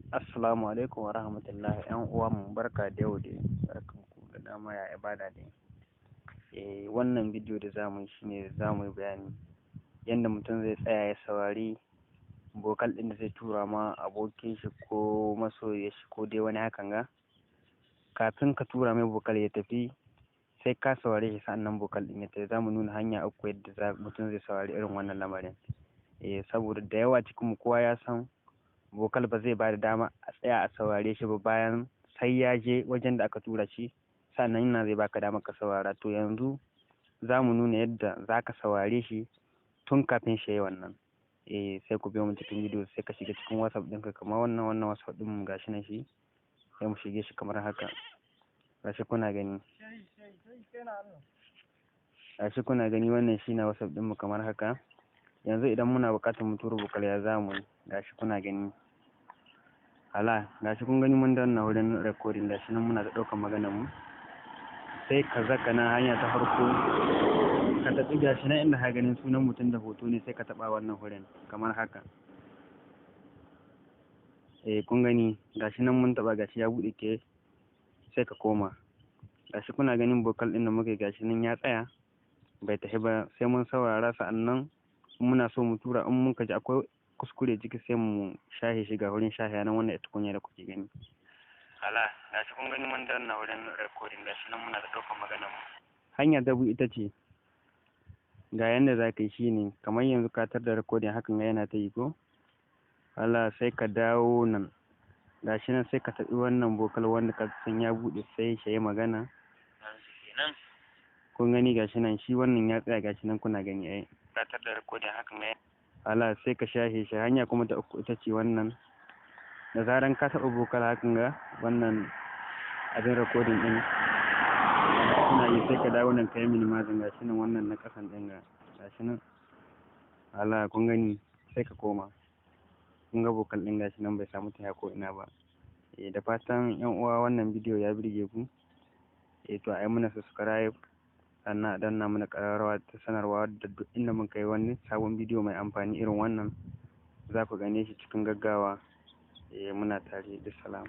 Assalamu alaikum wa rahmatullahi. ‘Yan uwa mu barka da yau dai, barkan ku da dama ya ibada dai. Wannan bidiyo da zamu yi shine zamu yi bayani yanda mutum zai tsaya ya saurari bokal ɗin da zai tura ma abokin shi ko masoyin shi ko dai wani hakan ga. Kafin ka tura mai bokal ya tafi sai ka saurare shi sa'annan bokal ɗin ya tafi. Zamu nuna hanya uku yadda mutum zai saurari irin wannan lamarin. Saboda da yawa cikin mu kowa ya san bokal ba zai ba da dama a tsaya a saurare shi ba bayan sai ya je wajen da aka tura shi sannan yana zai baka dama ka saurara. To yanzu za mu nuna yadda za ka saurare shi tun kafin shi yi wannan. Sai ku biyo mu cikin bidiyo, sai ka shiga cikin whatsapp ɗinka kamar wannan whatsapp ɗin mu gashi nan shi, sai mu shige shi kamar haka. Gashi kuna gani wannan shi na whatsapp ɗin mu kamar haka. Yanzu idan muna buƙatar mu tura bokal ya zamu yi, gashi kuna gani. Gashi kun gani mun danna wurin recording, gashi nan muna da ɗaukar maganar mu. Sai ka zaka na hanya ta farko ka tafi gashi nan inda ka ganin sunan mutum da hoto ne, sai ka taɓa wannan wurin kamar haka. Kun gani gashi nan mun taɓa, gashi ya buɗe ke, sai ka koma. Gashi kuna ganin bokal ɗin da muka yi gashi nan ya tsaya bai tafi ba, sai mun saurara sa'annan muna so mu tura, in muka ji akwai kuskure ciki sai mu shahe shi ga wurin shahe nan wannan ita kunya da kuke gani. Gashi kun gani mun danna wurin recording, gashi nan muna da ɗaukar maganar mu. Hanya ta biyu ita ce ga yanda za ka yi shine kamar yanzu ka tar da recording hakan ga yana ta yi ko. Sai ka dawo nan gashi nan sai ka taɓi wannan bokal wanda ka san ya buɗe, sai shi yi magana. Kun gani gashi nan shi wannan ya tsaya gashi nan kuna gani ka tar da recording hakan ga. Sai ka shahe shi. Hanya kuma ta uku ita ce wannan, da zaran ka taɓa bokal hakan ga wannan abin recording ɗin kuna yi, sai ka dawo nan ka yi minimizing gashi nan wannan na ƙasan ɗin gashi nan. Kun gani sai ka koma. Kun ga bokal ɗin gashi nan bai samu ta ko ina ba. Da fatan yan uwa wannan bidiyo ya birge ku. To a yi mana subscribe sannan a danna mana ƙararrawa ta sanarwa da duk inda muka yi wani sabon bidiyo mai amfani irin wannan za ku gane shi cikin gaggawa. Muna tare. Bisalam.